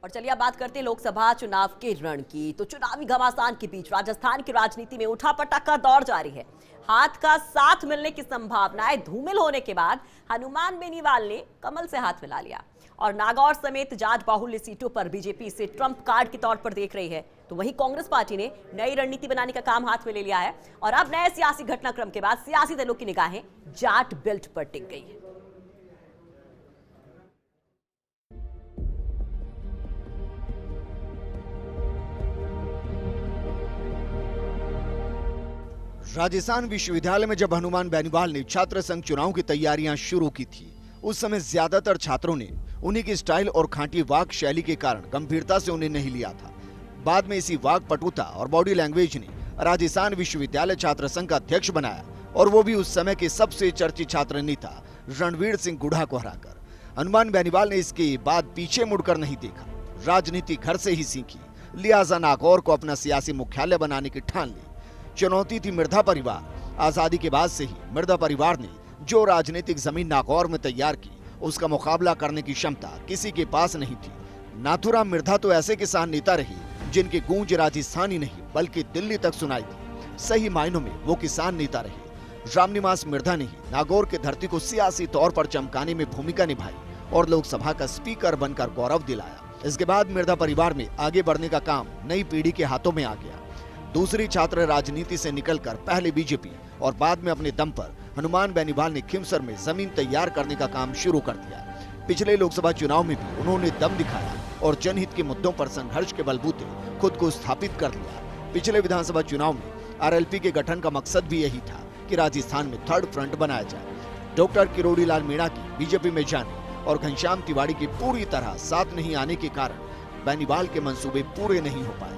और चलिए अब बात करते हैं लोकसभा चुनाव के रण की। तो चुनावी घमासान के बीच राजस्थान की राजनीति में उठापटक का दौर जारी है। हाथ का साथ मिलने की संभावनाएं धूमिल होने के बाद हनुमान बेनीवाल ने कमल से हाथ मिला लिया और नागौर समेत जाट बाहुल्य सीटों पर बीजेपी इसे ट्रंप कार्ड के तौर पर देख रही है। तो वहीं कांग्रेस पार्टी ने नई रणनीति बनाने का काम हाथ में ले लिया है और अब नए सियासी घटनाक्रम के बाद सियासी दलों की निगाहें जाट बेल्ट पर टिक गई है। राजस्थान विश्वविद्यालय में जब हनुमान बेनीवाल ने छात्र संघ चुनाव की तैयारियां शुरू की थी, उस समय ज्यादातर छात्रों ने उन्हीं की स्टाइल और खांटी वाक शैली के कारण गंभीरता से उन्हें नहीं लिया था। बाद में इसी वाक पटुता और बॉडी लैंग्वेज ने राजस्थान विश्वविद्यालय छात्र संघ का अध्यक्ष बनाया, और वो भी उस समय के सबसे चर्चित छात्र नेता रणवीर सिंह गुढ़ा को हराकर। हनुमान बेनीवाल ने इसके बाद पीछे मुड़कर नहीं देखा, राजनीति घर से ही सीखी, लिहाजा नागौर को अपना सियासी मुख्यालय बनाने की ठान ली। चुनौती थी मिर्धा परिवार। आजादी के बाद से ही मिर्धा परिवार ने जो राजनीतिक जमीन नागौर में तैयार की, उसका मुकाबला करने की क्षमता किसी के पास नहीं थी। नाथुराम मिर्धा तो ऐसे किसान नेता रहे जिनकी गूंज राजस्थान ही नहीं बल्कि दिल्ली तक सुनाई थी। सही मायनों में वो किसान नेता रहे। रामनिवास मिर्धा ने ही नागौर की धरती को सियासी तौर पर चमकाने में भूमिका निभाई और लोकसभा का स्पीकर बनकर गौरव दिलाया। इसके बाद मिर्धा परिवार में आगे बढ़ने का काम नई पीढ़ी के हाथों में आ गया। दूसरी छात्र राजनीति से निकलकर पहले बीजेपी और बाद में अपने दम पर हनुमान बेनीवाल ने खिमसर में जमीन तैयार करने का काम शुरू कर दिया। पिछले लोकसभा चुनाव में भी उन्होंने दम दिखाया और जनहित के मुद्दों पर संघर्ष के बलबूते खुद को स्थापित कर लिया। पिछले विधानसभा चुनाव में आरएलपी के गठन का मकसद भी यही था कि राजस्थान में थर्ड फ्रंट बनाया जाए। डॉक्टर किरोड़ी लाल मीणा की बीजेपी में जाने और घनश्याम तिवाड़ी की पूरी तरह साथ नहीं आने के कारण बेनीवाल के मंसूबे पूरे नहीं हो पाए।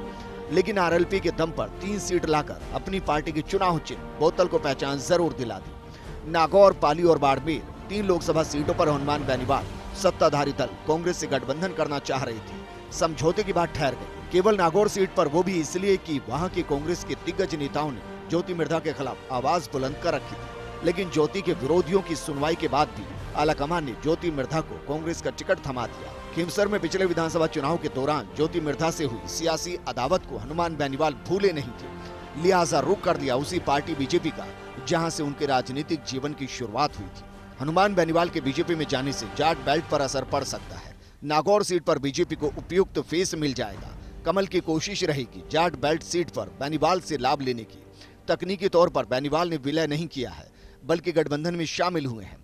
लेकिन आरएलपी के दम पर 3 सीट लाकर अपनी पार्टी के चुनाव चिन्ह बोतल को पहचान जरूर दिला दी। नागौर, पाली और बाड़मेर 3 लोकसभा सीटों पर हनुमान बेनीवाल सत्ताधारी दल कांग्रेस से गठबंधन करना चाह रही थी। समझौते की बात ठहर गई। केवल नागौर सीट पर वो भी इसलिए कि वहां के कांग्रेस के दिग्गज नेताओं ने ज्योति मिर्धा के खिलाफ आवाज बुलंद कर रखी थी। लेकिन ज्योति के विरोधियों की सुनवाई के बाद भी आलाकमान ने ज्योति मिर्धा को कांग्रेस का टिकट थमा दिया। खिमसर में पिछले विधानसभा चुनाव के दौरान ज्योति मिर्धा से हुई सियासी अदावत को हनुमान बेनीवाल भूले नहीं थे, लिहाजा रुख कर दिया उसी पार्टी बीजेपी का जहां से उनके राजनीतिक जीवन की शुरुआत हुई थी। हनुमान बेनीवाल के बीजेपी में जाने से जाट बेल्ट पर असर पड़ सकता है। नागौर सीट पर बीजेपी को उपयुक्त फेस मिल जाएगा। कमल की कोशिश रहेगी जाट बेल्ट सीट पर बेनीवाल से लाभ लेने की। तकनीकी तौर पर बेनीवाल ने विलय नहीं किया है, बल्कि गठबंधन में शामिल हुए हैं।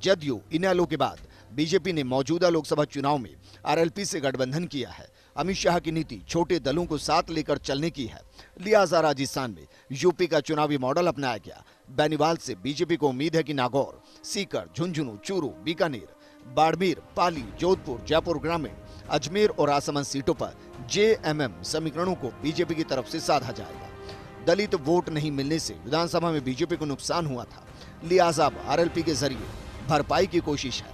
जदयू, इनेलो के बाद बीजेपी ने मौजूदा लोकसभा चुनाव में आरएलपी से गठबंधन किया है। अमित शाह की नीति छोटे दलों को साथ लेकर चलने की है, लिहाजा राजस्थान में यूपी का चुनावी मॉडल अपनाया गया। बेनीवाल से बीजेपी को उम्मीद है कि नागौर, सीकर, झुंझुनू, चूरू, बीकानेर, बाड़मेर, पाली, जोधपुर, जयपुर ग्रामीण, अजमेर और आसमान सीटों पर जेएमएम समीकरणों को बीजेपी की तरफ से साधा जाएगा। दलित वोट नहीं मिलने से विधानसभा में बीजेपी को नुकसान हुआ था, लिहाजा अब आरएलपी के जरिए भरपाई की कोशिश है।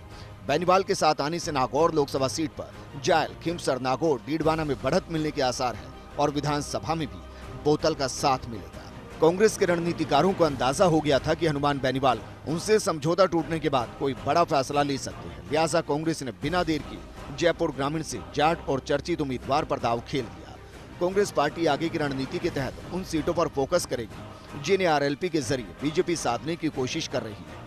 बेनीवाल के साथ आने से नागौर लोकसभा सीट पर जायल, खिमसर, नागौर, डीडवाना में बढ़त मिलने के आसार है और विधानसभा में भी बोतल का साथ मिलेगा। कांग्रेस के रणनीतिकारों को अंदाजा हो गया था कि हनुमान बेनीवाल उनसे समझौता टूटने के बाद कोई बड़ा फैसला ले सकते हैं, लिहाजा कांग्रेस ने बिना देर किए जयपुर ग्रामीण से जाट और चर्चित उम्मीदवार पर दाव खेल दिया। कांग्रेस पार्टी आगे की रणनीति के तहत उन सीटों पर फोकस करेगी जिन्हें आरएलपी के जरिए बीजेपी साधने की कोशिश कर रही है।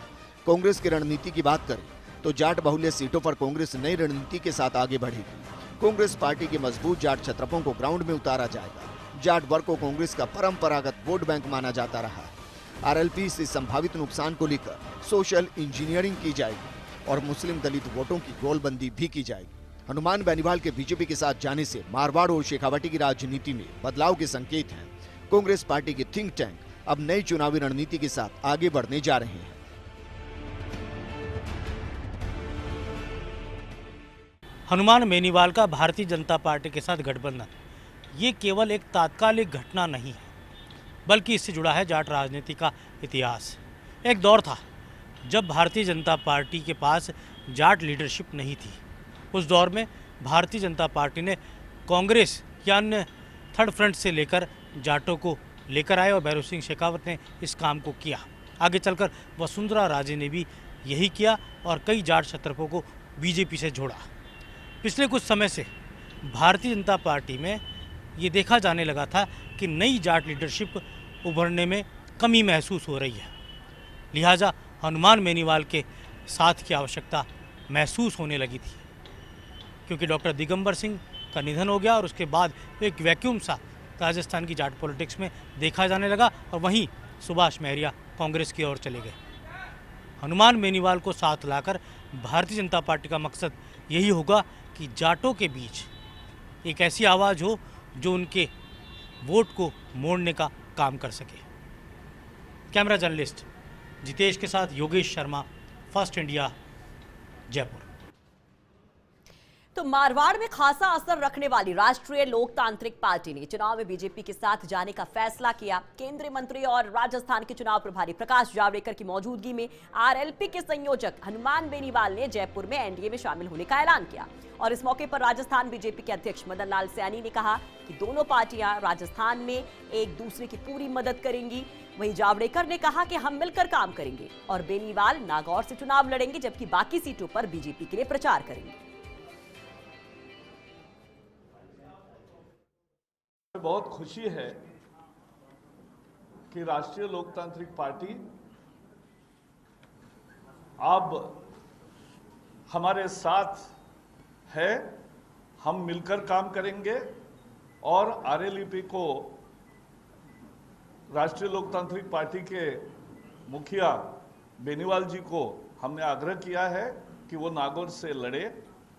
कांग्रेस की रणनीति की बात करें तो जाट बाहुल्य सीटों पर कांग्रेस नई रणनीति के साथ आगे बढ़ेगी। कांग्रेस पार्टी के मजबूत जाट छत्रपों को ग्राउंड में उतारा जाएगा। जाट वर्ग को कांग्रेस का परंपरागत वोट बैंक माना जाता रहा है। आरएलपी से संभावित नुकसान को लेकर सोशल इंजीनियरिंग की जाएगी और मुस्लिम दलित वोटों की गोलबंदी भी की जाएगी। हनुमान बेनीवाल के बीजेपी के साथ जाने से मारवाड़ और शेखावटी की राजनीति में बदलाव के संकेत हैं। कांग्रेस पार्टी के थिंक टैंक अब नई चुनावी रणनीति के साथ आगे बढ़ने जा रहे हैं। हनुमान बेनीवाल का भारतीय जनता पार्टी के साथ गठबंधन ये केवल एक तात्कालिक घटना नहीं है, बल्कि इससे जुड़ा है जाट राजनीति का इतिहास। एक दौर था जब भारतीय जनता पार्टी के पास जाट लीडरशिप नहीं थी। उस दौर में भारतीय जनता पार्टी ने कांग्रेस या अन्य थर्ड फ्रंट से लेकर जाटों को लेकर आए और भैरव सिंह शेखावत ने इस काम को किया। आगे चलकर वसुंधरा राजे ने भी यही किया और कई जाट छत्रपों को बीजेपी से जोड़ा। पिछले कुछ समय से भारतीय जनता पार्टी में ये देखा जाने लगा था कि नई जाट लीडरशिप उभरने में कमी महसूस हो रही है। लिहाजा हनुमान बेनीवाल के साथ की आवश्यकता महसूस होने लगी थी, क्योंकि डॉक्टर दिगंबर सिंह का निधन हो गया और उसके बाद एक वैक्यूम सा राजस्थान की जाट पॉलिटिक्स में देखा जाने लगा और वहीं सुभाष महरिया कांग्रेस की ओर चले गए। हनुमान बेनीवाल को साथ लाकर भारतीय जनता पार्टी का मकसद यही होगा कि जाटों के बीच एक ऐसी आवाज़ हो जो उनके वोट को मोड़ने का काम कर सके। कैमरा जर्नलिस्ट जितेश के साथ योगेश शर्मा, फर्स्ट इंडिया, जयपुर। तो मारवाड़ में खासा असर रखने वाली राष्ट्रीय लोकतांत्रिक पार्टी ने चुनाव में बीजेपी के साथ जाने का फैसला किया। केंद्रीय मंत्री और राजस्थान के चुनाव प्रभारी प्रकाश जावड़ेकर की मौजूदगी में आरएलपी के संयोजक हनुमान बेनीवाल ने जयपुर में एनडीए में शामिल होने का ऐलान किया। और इस मौके पर राजस्थान बीजेपी के अध्यक्ष मदन लाल सैनी ने कहा कि दोनों पार्टियां राजस्थान में एक दूसरे की पूरी मदद करेंगी। वहीं जावड़ेकर ने कहा कि हम मिलकर काम करेंगे और बेनीवाल नागौर से चुनाव लड़ेंगे, जबकि बाकी सीटों पर बीजेपी के लिए प्रचार करेंगे। बहुत खुशी है कि राष्ट्रीय लोकतांत्रिक पार्टी अब हमारे साथ है। हम मिलकर काम करेंगे और आरएलपी को राष्ट्रीय लोकतांत्रिक पार्टी के मुखिया बेनीवाल जी को हमने आग्रह किया है कि वो नागौर से लड़े।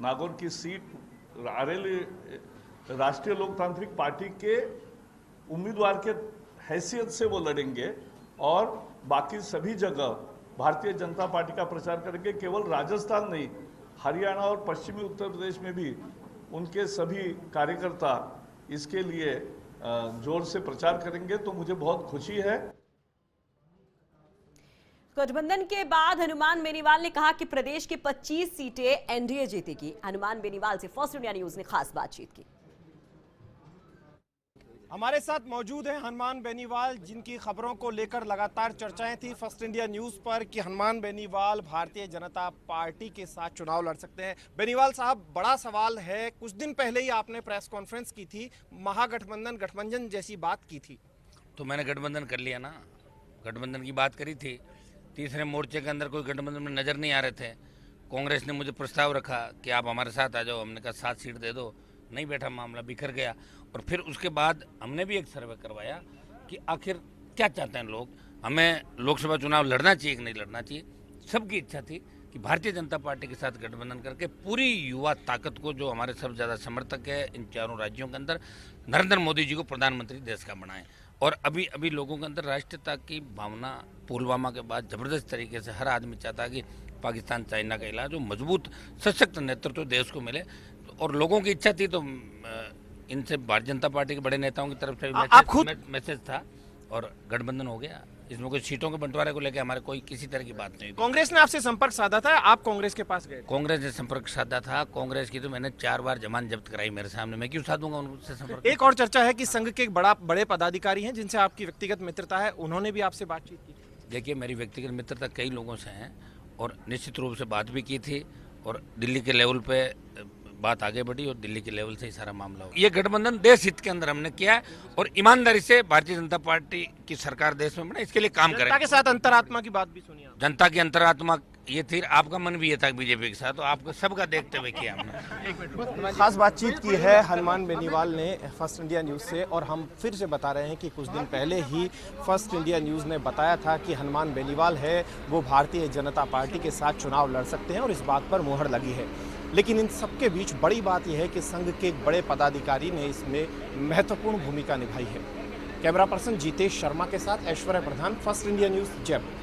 नागौर की सीट राष्ट्रीय लोकतांत्रिक पार्टी के उम्मीदवार के हैसियत से वो लड़ेंगे और बाकी सभी जगह भारतीय जनता पार्टी का प्रचार करेंगे। केवल राजस्थान नहीं, हरियाणा और पश्चिमी उत्तर प्रदेश में भी उनके सभी कार्यकर्ता इसके लिए जोर से प्रचार करेंगे। तो मुझे बहुत खुशी है। गठबंधन के बाद हनुमान बेनीवाल ने कहा कि प्रदेश की 25 सीटें एनडीए जीतेगी। हनुमान बेनीवाल से फर्स्ट इंडिया न्यूज ने खास बातचीत की। हमारे साथ मौजूद हैं हनुमान बेनीवाल, जिनकी खबरों को लेकर लगातार चर्चाएं थी फर्स्ट इंडिया न्यूज़ पर कि हनुमान बेनीवाल भारतीय जनता पार्टी के साथ चुनाव लड़ सकते हैं। बेनीवाल साहब, बड़ा सवाल है, कुछ दिन पहले ही आपने प्रेस कॉन्फ्रेंस की थी, गठबंधन जैसी बात की थी। तो मैंने गठबंधन कर लिया ना, गठबंधन की बात करी थी। तीसरे मोर्चे के अंदर कोई गठबंधन में नज़र नहीं आ रहे थे। कांग्रेस ने मुझे प्रस्ताव रखा कि आप हमारे साथ आ जाओ। हमने कहा 7 सीट दे दो, नहीं बैठा, मामला बिखर गया। और फिर उसके बाद हमने भी एक सर्वे करवाया कि आखिर क्या चाहते हैं लोग, हमें लोकसभा चुनाव लड़ना चाहिए कि नहीं लड़ना चाहिए। सबकी इच्छा थी कि भारतीय जनता पार्टी के साथ गठबंधन करके पूरी युवा ताकत को, जो हमारे सबसे ज़्यादा समर्थक है इन चारों राज्यों के अंदर, नरेंद्र मोदी जी को प्रधानमंत्री देश का बनाएं। और अभी लोगों के अंदर राष्ट्रीयता की भावना पुलवामा के बाद ज़बरदस्त तरीके से हर आदमी चाहता है कि पाकिस्तान चाइना का इलाज हो, मजबूत सशक्त नेतृत्व देश को मिले। और लोगों की इच्छा थी, तो इनसे भारतीय जनता पार्टी के बड़े नेताओं की तरफ से मैसेज था और गठबंधन हो गया। इसमें कोई सीटों के बंटवारे को लेकर हमारे कोई किसी तरह की बात नहीं। कांग्रेस ने आपसे संपर्क साधा था, आप कांग्रेस के पास गए? कांग्रेस ने संपर्क साधा था। कांग्रेस की तो मैंने 4 बार जमानत जब्त कराई मेरे सामने, मैं क्यों साधूंगा उनसे संपर्क? एक और चर्चा है कि संघ के बड़े पदाधिकारी हैं जिनसे आपकी व्यक्तिगत मित्रता है, उन्होंने भी आपसे बातचीत की? देखिए, मेरी व्यक्तिगत मित्रता कई लोगों से है और निश्चित रूप से बात भी की थी और दिल्ली के लेवल पे बात आगे बढ़ी और दिल्ली के लेवल से ही सारा मामला हुआ। ये गठबंधन देश हित के अंदर हमने किया है और ईमानदारी से भारतीय जनता पार्टी की सरकार देश में बने, इसके लिए काम करें। जनता के साथ अंतरात्मा की बात भी सुनी आप? जनता की अंतरात्मा ये थी, आपका मन भी ये था बीजेपी के साथ, तो आपको सबका देखते हुए किया हमने। खास बातचीत की है हनुमान बेनीवाल ने फर्स्ट इंडिया न्यूज़ से। और हम फिर से बता रहे हैं कि कुछ दिन पहले ही फर्स्ट इंडिया न्यूज़ ने बताया था कि हनुमान बेनीवाल है वो भारतीय जनता पार्टी के साथ चुनाव लड़ सकते हैं और इस बात पर मुहर लगी है। लेकिन इन सबके बीच बड़ी बात यह है कि संघ के एक बड़े पदाधिकारी ने इसमें महत्वपूर्ण भूमिका निभाई है। कैमरा पर्सन जितेश शर्मा के साथ ऐश्वर्या प्रधान, फर्स्ट इंडिया न्यूज़, जयपुर।